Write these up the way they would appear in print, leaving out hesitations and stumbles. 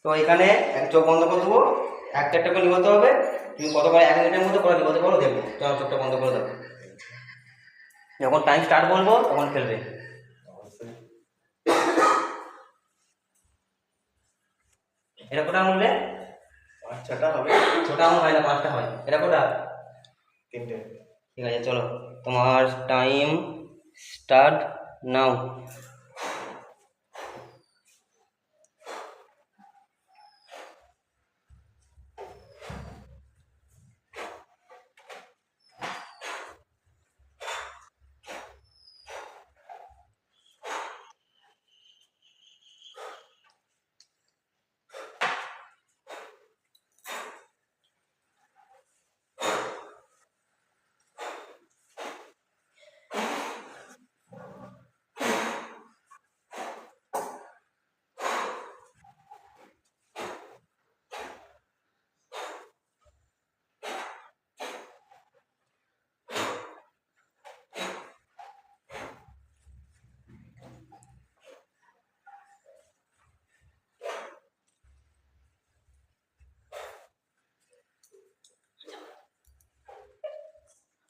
তো এখানে এক চোখ বন্ধ করে দেবো, একটা একটা করে নিবতে হবে। তুমি কতবার 1 মিনিটের মধ্যে করে নিবতে পারো দেখবো। তোমার চোখটা বন্ধ করে দাও, যখন টাইম স্টার্ট বলবো তখন খেলবে। এটা কোটা আঙুলে 5-6টা হবে, ছোট আঙুল হয় না 5টা হয়। এটা কোটা 3টে। ঠিক আছে, চলো তোমার টাইম স্টার্ট নাও।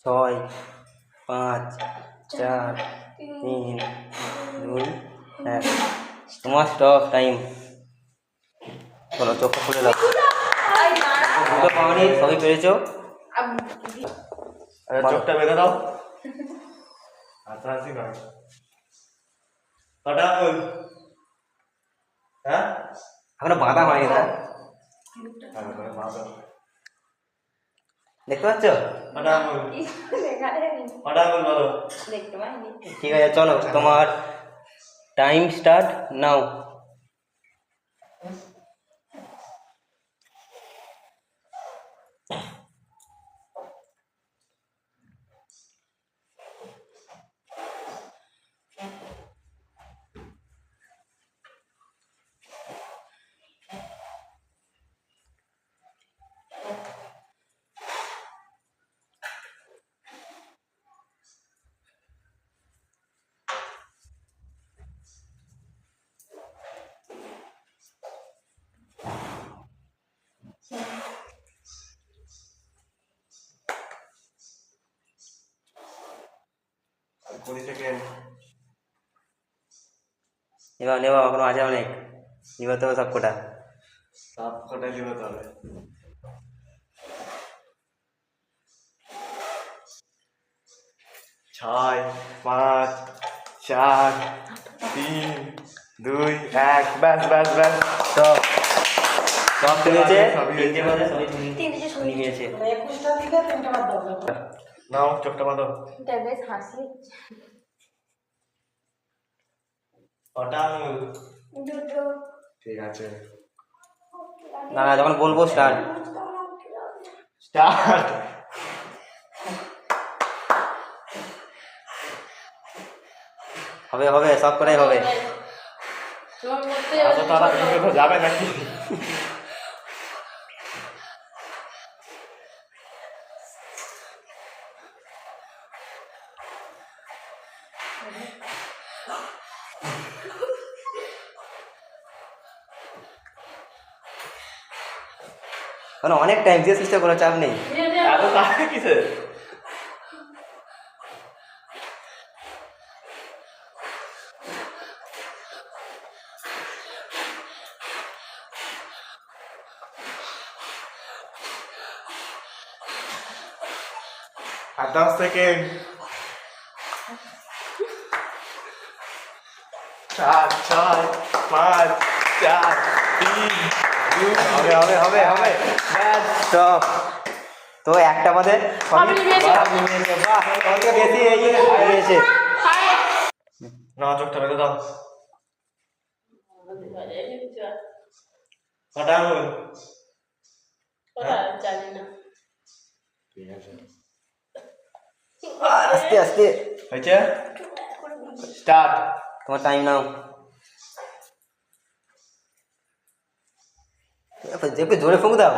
ছয়, 5, 4, 3, 2, 1। তোমার স্টপ টাইম। চলো চোখটা খুলে দাও। দুটো পাওনি, সবই পেরেছো। আরে চোখটা বেঁধে দাও। হাসাহাসি নয়। কটা আঙুল? হ্যাঁ, এখনো বাঁধা হয়নি না, বাঁধো। দেখতে পাচ্ছ? কটা আঙুল? কটা আঙুল বলো? ঠিক আছে, চলো তোমার টাইম স্টার্ট নাও। আর 20 সেকেন্ড। এবার নেওয়া এখনো আছে অনেক, নিবাতে হবে সব কটা। সব কটাই দিবে তবে। 6, 5, 4, 3, 2, 1। ব্যাস ব্যাস ব্যাস। সব সব নিয়েছে, সবই তিনটে হয়েছে। বাজে সবই নিয়েছে। নাও চোখটা বাঁধো। কটা আঙুল? ঠিক আছে, না না, যখন বলবো স্টার্ট। স্টার্ট। হবে হবে, সব কটাই হবে। এত তাড়াতাড়ি কোথাও যাবে নাকি? কারণ অনেক টাইম দিয়ে চেষ্টা করে, চাপ নেই। এত তাড়াতাড়ি কিসের? আর 10 সেকেন্ড। 4, 6, 5, 4, 3, 2। হবে হবে হবে হবে, ব্যাস স্টপ। তো একটা বাদে সবই সব নিয়েছে। বাহ, তোমাকে বেশি এগিয়ে নিয়েছে। নাও চোখটা বেঁধে দাও। কটা আঙুল? ঠিক আছে, আস্তে আস্তে। হয়েছে। স্টার্ট। তোমার টাইম নাও। একটু জোরে ফুঁক দাও।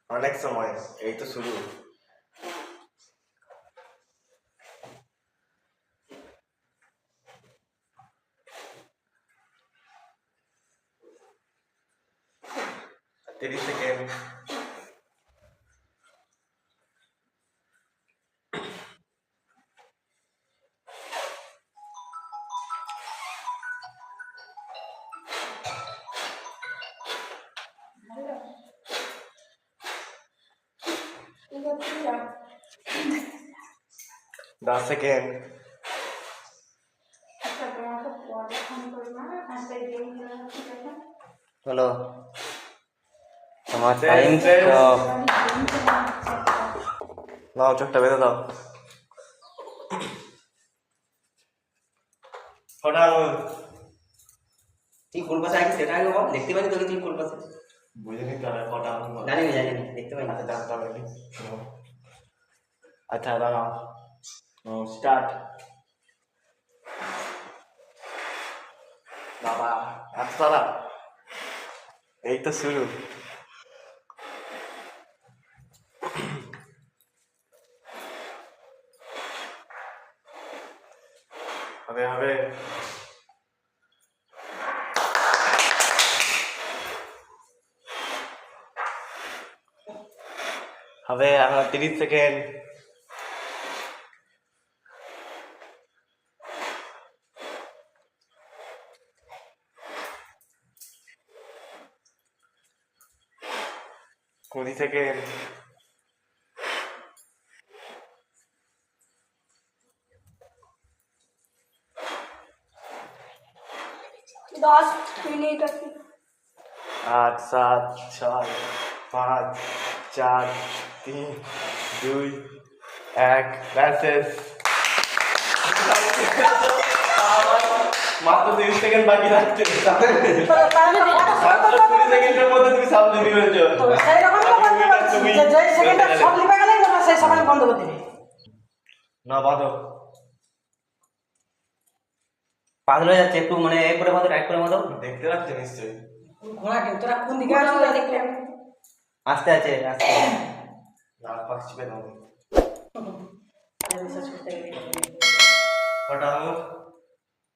অনেক সময়, এই তো শুরু। 30 সেকেন্ড। কি করছিস? 10 সেকেন্ড। আচ্ছা তোমাকে পরে ফোন করবো না, একটা গেম খেলা ঠিক আছে? চলো তোমার শেষ, টাইম শেষ। স্টপ। আমি গেম খেলা হচ্ছে একটা। নাও চোখটা বেঁধে দাও। কটা আঙুল? তুই কোন পাশে আছিস সেটা আগে বল, দেখতে পাইনি তোকে তুই কোন পাশে। বুঝে নিতে হবে কটা আঙুল বলো। জানি না দেখতে পাইনি। আচ্ছা জানতে হবে কি? আচ্ছা দাঁড়াও। স্টার্ট। বাবা এত তারা, এই তো শুরু। হবে হবে। হবে এখন 30 সেকেন্ড। কুড়ি সেকেন্ড। 10 মিনিট আছে। 8 7 6 5 4 3 2 1 ব্যাসেস। মাত্র 30 সেকেন্ড বাকি থাকছে। মাত্র 20 সেকেন্ডের মধ্যে তুমি সামনে নিয়ে হয়েছো। সেই রকম তো বন্ধ করছি যে যে সেকেন্ডে সব লিপে গেলে তোমার সেই সময় বন্ধ করে দিবে। না বাঁধো। পাগল হয়ে যাচ্ছে একটু, মানে এ করে মতো, রাইট করে মতো। দেখতে পাচ্ছ নিশ্চয়ই। ঘোড়া কিন্তু তোরা কোন দিকে আছিস ঘোড়া দেখতে দেখতে। আস্তে আছে আস্তে। নাক পাক চিপে দাও। বিশ্বাস করতে গেলে কটা আঙুল?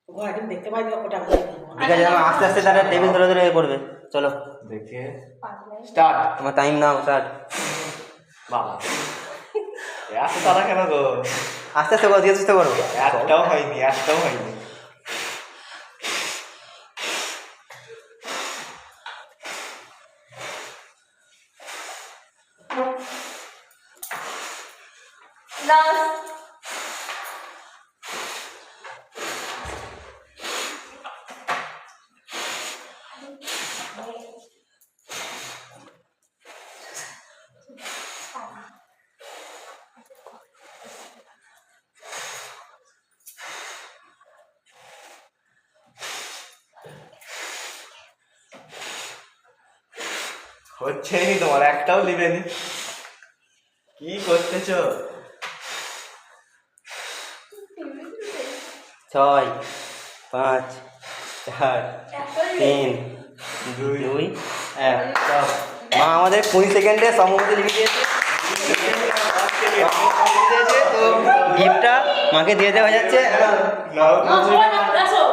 ঘোড়া কিন্তু দেখতে পাই না কোটা বলে ঠিক আছে, আমার আস্তে আস্তে তারা টেবিল ধরে ধরে এ করবে। চলো দেখে পাগলে। স্টার্ট। তোমার টাইম নাও স্টার্ট। বাবা এত তারা কেন গো? আস্তে আস্তে করো, ধীরে সুস্থে করো। একটাও হয়নি, একটাও হয়নি। লাস্ট। হচ্ছেই তোমার, একটাও লিবেনি। কি করতেছো? 6 5 4 3 2 1 স্টপ। মা আমাদের 20 সেকেন্ডে সম্ভবত লিখে দিয়েছে। তো গিফটটা মাকে দিয়ে দেওয়া যাচ্ছে। নাও আসো।